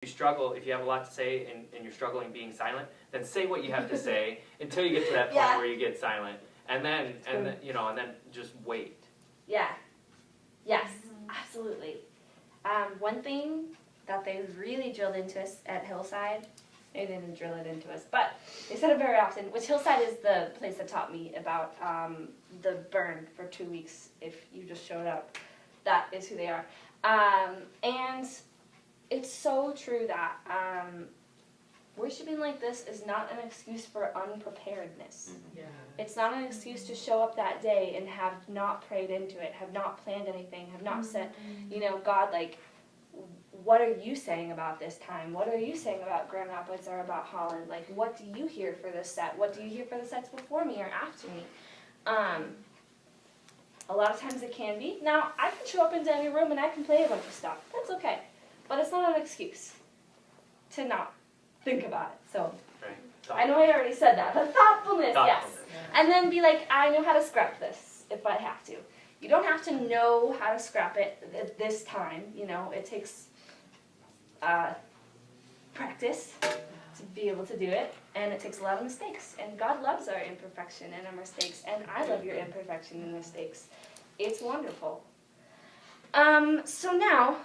you struggle, if you have a lot to say and you're struggling being silent, then say what you have to say until you get to that point where you get silent, and then you know, and then just wait. Yeah. Yes. Absolutely. One thing that they really drilled into us at Hillside, they didn't drill it into us, but they said it very often, which Hillside is the place that taught me about the burn for 2 weeks if you just showed up. That is who they are. And it's so true that worshiping like this is not an excuse for unpreparedness. Yeah. It's not an excuse to show up that day and have not prayed into it, have not planned anything, have not said, you know, God, like, what are you saying about this time? What are you saying about Grand Rapids or about Holland? Like, what do you hear for this set? What do you hear for the sets before me or after me? A lot of times it can be. Now, I can show up into any room and I can play a bunch of stuff. That's okay. But it's not an excuse to not think about it. So, I know I already said that, but thoughtfulness, yes. And then be like, I know how to scrap this if I have to. You don't have to know how to scrap it at this time. You know, it takes practice to be able to do it, and it takes a lot of mistakes. And God loves our imperfection and our mistakes, and I love your imperfection and mistakes. It's wonderful. So now,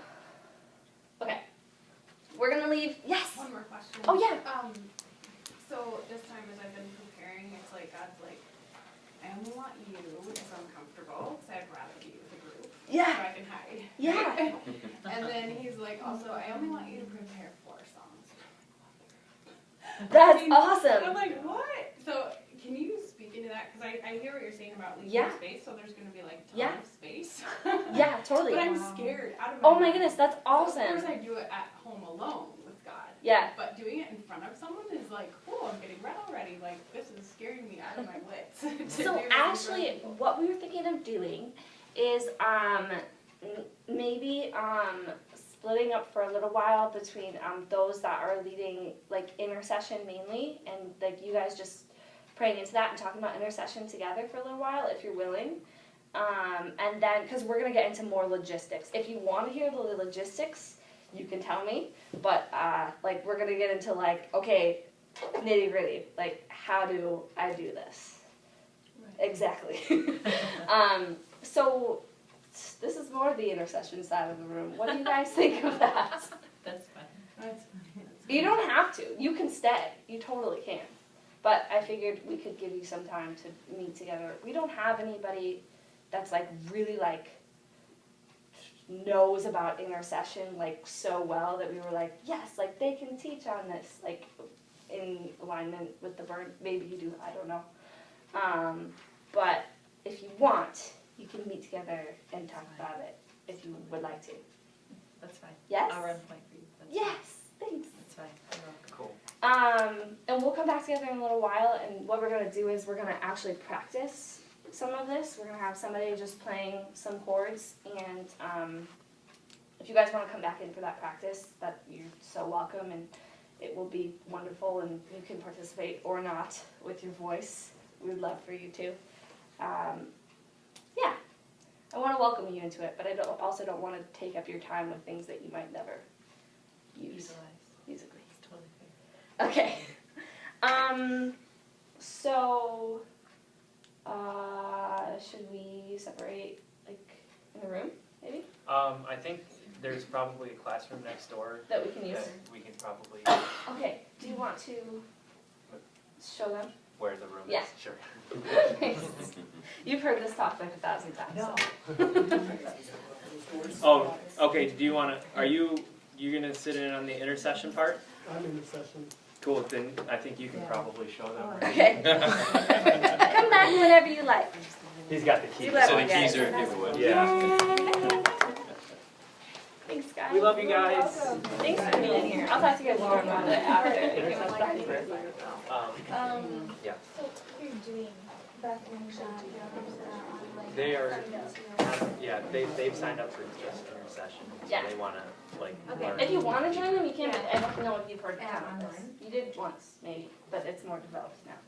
okay, we're gonna leave. Yes. One more question. Oh yeah. So this time as I've been preparing, it's like God's like, I only want you if I'm comfortable, because I'd rather be with a group. Yeah. So I can hide. Yeah. And then he's like, also, I only want you to prepare 4 songs. That's I'm awesome. like, what? So can you speak into that? Because I hear what you're saying about leaving space, so there's going to be like a ton of space. Yeah, totally. But I'm scared out of my Oh my mind. goodness, that's awesome. So of course I do it at home alone with God. Yeah. But doing it in front of someone is like, oh, I'm getting red already. Like, this is scaring me out of my wits. So actually, what we were thinking of doing is maybe splitting up for a little while between those that are leading like intercession mainly, and like you guys just praying into that and talking about intercession together for a little while if you're willing. And then, because we're going to get into more logistics. If you want to hear the logistics, you can tell me. But like we're going to get into like, okay, nitty gritty. Like, how do I do this? Right. Exactly. So this is more the intercession side of the room. What do you guys think of that? That's fine. That's fine. You don't have to. You can stay. You totally can. But I figured we could give you some time to meet together. We don't have anybody that's like really like knows about intercession like so well that we were like, yes, like they can teach on this, like in alignment with the burn. Maybe you do, I don't know. But if you want, you can meet together and talk about it if you would like to. That's fine. Yes? I'll run point for you. That's Yes, thanks. That's fine. Cool. And we'll come back together in a little while, and what we're going to do is we're going to actually practice some of this. We're going to have somebody just playing some chords, and if you guys want to come back in for that practice, that you're so welcome, and it will be wonderful, and you can participate or not with your voice. We'd love for you to. Yeah, I want to welcome you into it, but I also don't want to take up your time with things that you might never use musically. It's totally fair. Okay. So, should we separate, like, in the room, maybe? I think there's probably a classroom next door That we can use? that we can probably, Okay, do you want to show them? where the room Yeah. is. Sure. You've heard this talk like 1,000 times. No. Oh, okay, do you want to, are you going to sit in on the intercession part? I'm in the session. Cool, then I think you can probably show them. Right? Okay. Come back whenever you like. He's got the keys. You let So me the keys guys. are a giveaway. Yeah. Thanks, guys. We love you guys. Thanks for being here. I'll talk to you guys more about it after. Yeah. So you're doing Bethlehem Shop, They are, yeah, they've signed up for just intercession. So Yeah. they want to, like, Okay. learn. If you want to join them, you can. I don't know if you've heard about this. You did once, maybe, but it's more developed now.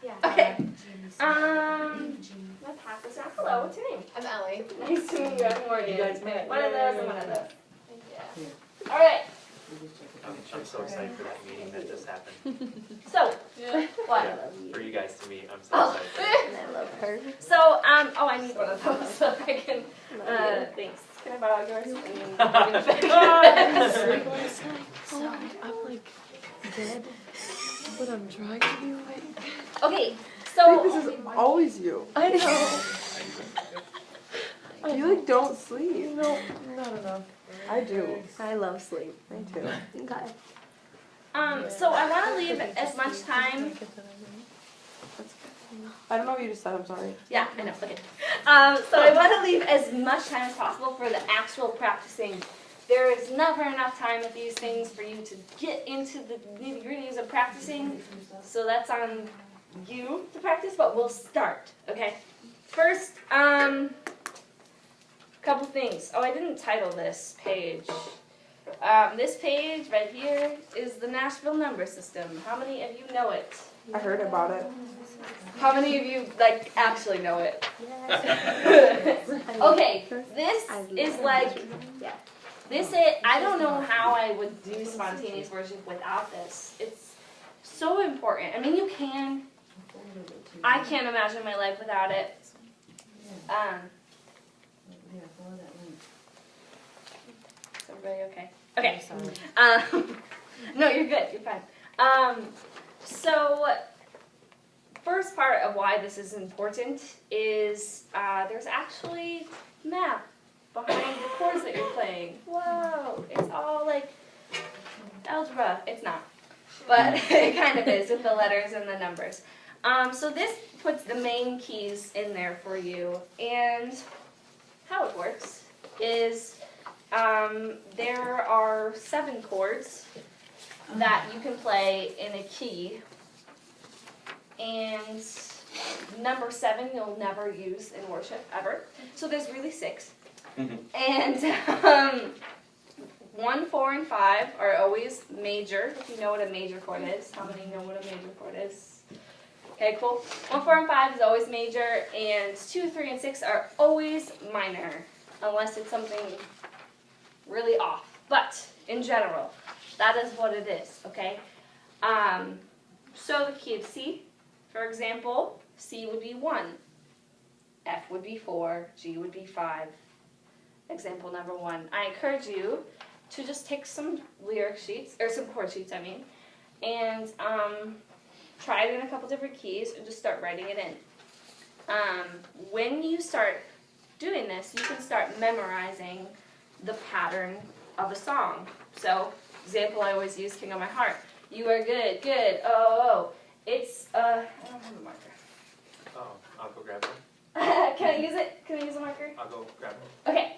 Yeah. Okay. Let's pass this around. Hello, what's your name? I'm Ellie. Nice to meet you. I'm Morgan. You guys met. One of those and one of those. Yeah. All right. We'll just check it I'm so excited for that meeting that just happened. So, Yeah. what? Yeah, for you guys to meet, I'm so Oh. excited. And I love her. So, oh, I need one of those so I can, thanks. Can I borrow yours? And then So I'm like dead, but I'm trying to be awake. Okay, I think this so, is always you. I know. You like don't sleep. No, not enough. I do. I love sleep. Me too. Okay. so I want to leave as much time. I don't know what you just said. I'm sorry. Yeah, I know. Okay. So I want to leave as much time as possible for the actual practicing. There is never enough time with these things for you to get into the nitty-gritties of practicing. So that's on you to practice, but we'll start. Okay. First, couple things. Oh, I didn't title this page. This page right here is the Nashville number system. How many of you know it? I heard about it. How many of you like actually know it? Okay, this is like I don't know how I would do spontaneous worship without this. It's so important. I mean, you can. I can't imagine my life without it. Is everybody okay? Okay. No, you're good. You're fine. So, first part of why this is important is there's actually math behind the chords that you're playing. Whoa! It's all like algebra. It's not. But it kind of is with the letters and the numbers. So this puts the main keys in there for you. And how it works is there are 7 chords that you can play in a key. And number 7 you'll never use in worship, ever. So there's really 6. And 1, 4, and 5 are always major, if you know what a major chord is. How many know what a major chord is? Okay, cool. 1, 4, and 5 is always major, and 2, 3, and 6 are always minor, unless it's something really off. But, in general, that is what it is, okay? So the key of C, for example, C would be 1, F would be 4, G would be 5. Example number 1. I encourage you to just take some lyric sheets, or some chord sheets, I mean, and try it in a couple different keys and just start writing it in. When you start doing this, you can start memorizing the pattern of a song. So, example I always use, King of My Heart. You are good, good, oh, oh. It's, I don't have a marker. Oh, I'll go grab it. Can I use it? Can I use a marker? I'll go grab it. Okay.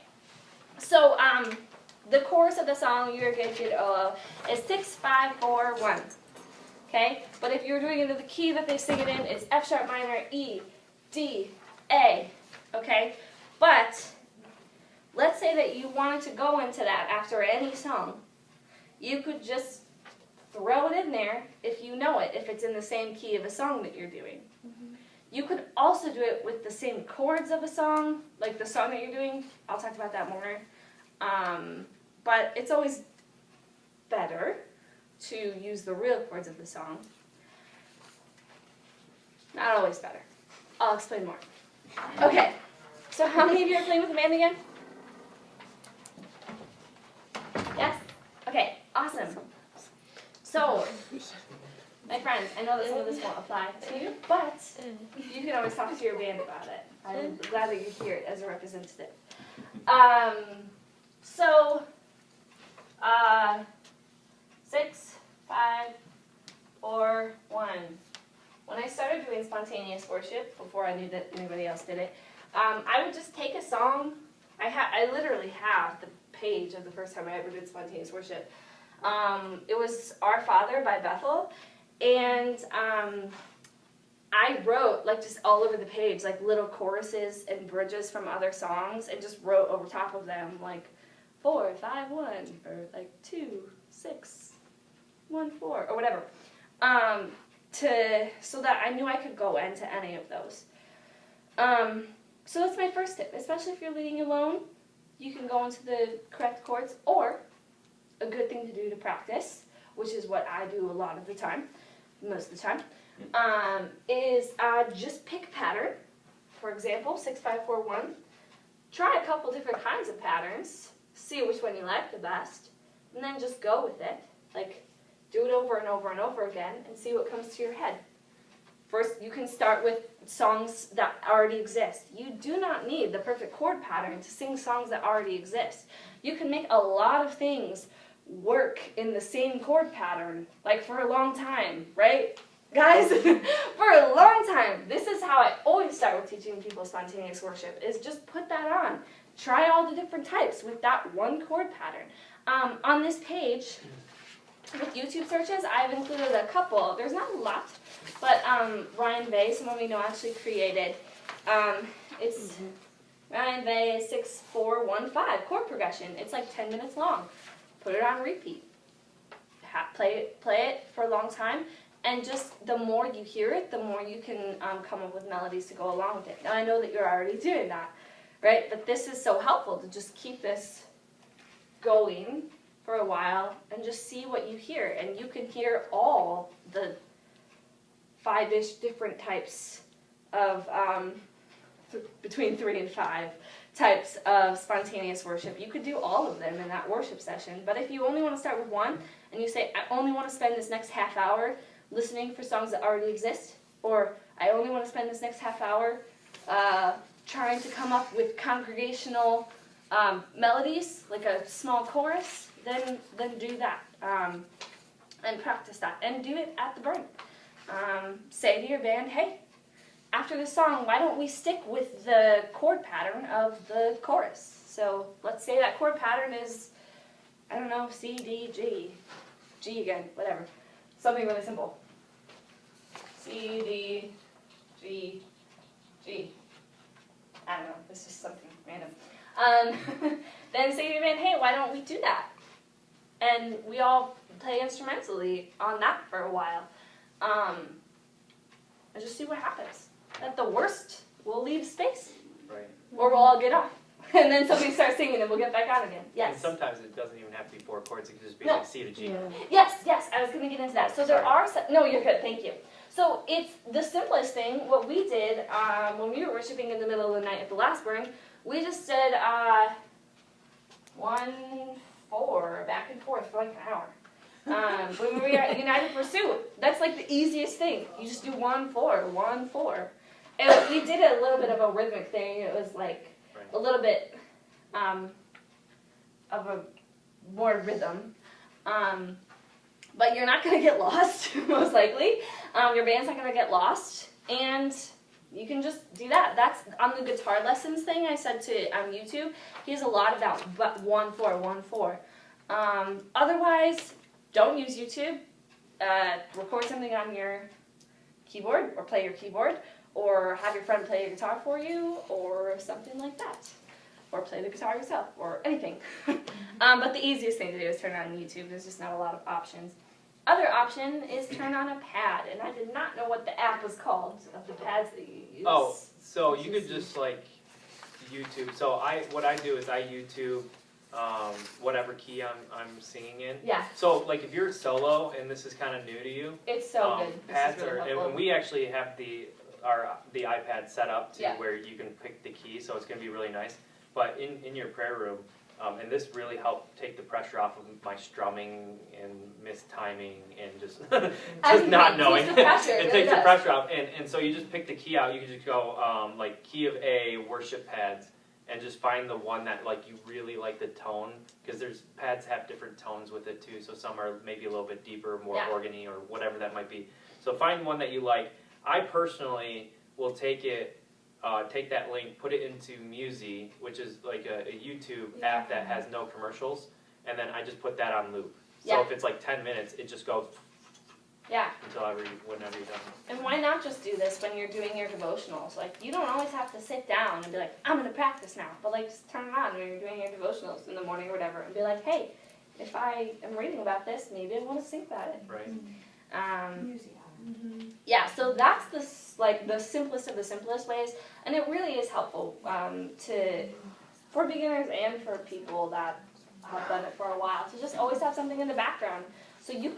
So, the chorus of the song, You're Good, Good, Oh, oh, is 6, 5, 4, 1. Okay? But if you're doing it in the key that they sing it in, it's F sharp minor, E, D, A. Okay? But, let's say that you wanted to go into that after any song. You could just throw it in there if you know it, if it's in the same key of a song that you're doing. You could also do it with the same chords of a song, like the song that you're doing. I'll talk about that more. But it's always better to use the real chords of the song. Not always better. I'll explain more. Okay, so how many of you are playing with the band again? Yes? Okay, awesome. So, my friends, I know that some of this won't apply to you, but you can always talk to your band about it. I'm glad that you're here as a representative. So, 6, 5, 4, 1. When I started doing spontaneous worship, before I knew that anybody else did it, I would just take a song. I literally have the page of the first time I ever did spontaneous worship. It was Our Father by Bethel, and I wrote, like, just all over the page, like, little choruses and bridges from other songs, and just wrote over top of them, like, 4, 5, 1, or, like, 2, 6, 1, 4, or whatever, so that I knew I could go into any of those. So that's my first tip, especially if you're leading alone. You can go into the correct chords, or a good thing to do to practice, which is what I do a lot of the time, most of the time, is just pick a pattern. For example, 6-5-4-1. Try a couple different kinds of patterns, see which one you like the best, and then just go with it. Like, do it over and over and over again and see what comes to your head. First, you can start with songs that already exist. You do not need the perfect chord pattern to sing songs that already exist. You can make a lot of things work in the same chord pattern, like for a long time, right? Guys, for a long time. This is how I always start with teaching people spontaneous worship, is just put that on. Try all the different types with that one chord pattern. On this page, with YouTube searches, I've included a couple. There's not a lot, but Ryan Bay, someone we know, actually created. It's Ryan Bay 6-4-1-5 chord progression. It's like 10 minutes long. Put it on repeat. Play it for a long time, and just the more you hear it, the more you can come up with melodies to go along with it. Now I know that you're already doing that, right? But this is so helpful to just keep this going for a while and just see what you hear. And you can hear all the 5-ish different types of, between 3 and 5 types of spontaneous worship. You could do all of them in that worship session. But if you only want to start with one, and you say, I only want to spend this next half hour listening for songs that already exist, or I only want to spend this next half hour trying to come up with congregational melodies, like a small chorus, then do that, and practice that, and do it at the burn. Say to your band, hey, after this song, why don't we stick with the chord pattern of the chorus? So let's say that chord pattern is, I don't know, C, D, G, G again, whatever. Something really simple. C, D, G, G. I don't know, this is something random. Then say to your band, hey, why don't we do that? And we all play instrumentally on that for a while. And just see what happens. At the worst, we'll leave space. Right. Or we'll all get off. And then somebody starts singing and we'll get back on again. Yes. And sometimes it doesn't even have to be 4 chords. It could just be No. like C to G. Yeah. Yes, I was going to get into that. So there Sorry. are some, no, you're good, thank you. So it's the simplest thing. What we did when we were worshiping in the middle of the night at the last burn, we just did 1-4 back and forth for like an hour. When we were at United Pursuit, that's like the easiest thing. You just do 1-4, 1-4. And we did a little bit of a rhythmic thing. It was like a little bit of a more rhythm. But you're not going to get lost, most likely. Your band's not going to get lost. And you can just do that. That's on the guitar lessons thing I said to YouTube. He has a lot about 1-4, 1-4. Otherwise, don't use YouTube. Record something on your keyboard or play your keyboard, or have your friend play your guitar for you, or something like that. Or play the guitar yourself, or anything. But the easiest thing to do is turn on YouTube. There's just not a lot of options. Other option is turn on a pad, and I did not know what the app was called of the pads that you use. Oh, so you could just like YouTube. So what I do is I YouTube whatever key I'm singing in. Yeah, So like if you're solo and this is kind of new to you, it's so good. This pads is really are, helpful. and we actually have the iPad set up to Yeah. where you can pick the key, so it's going to be really nice. But in your prayer room, and this really helped take the pressure off of my strumming and mistiming and just not knowing. It takes the pressure, It really takes the does. pressure off, and so you just pick the key out. You can just go like key of A, worship pads, and just find the one that like you really like the tone, because there's pads have different tones with it too. So some are maybe a little bit deeper, more Yeah. organy or whatever that might be. So find one that you like. I personally will take that link, put it into Musi, which is like a YouTube app that has no commercials, and then I just put that on loop. So Yeah. if it's like 10 minutes, it just goes Yeah, until whenever you're done. and why not just do this when you're doing your devotionals? Like, you don't always have to sit down and be like, I'm going to practice now. But like, just turn it on when you're doing your devotionals in the morning or whatever, and be like, hey, if I am reading about this, maybe I want to think about it. Right. Yeah, so that's the simplest of the simplest ways, and it really is helpful for beginners and for people that have done it for a while. So just always have something in the background. So you can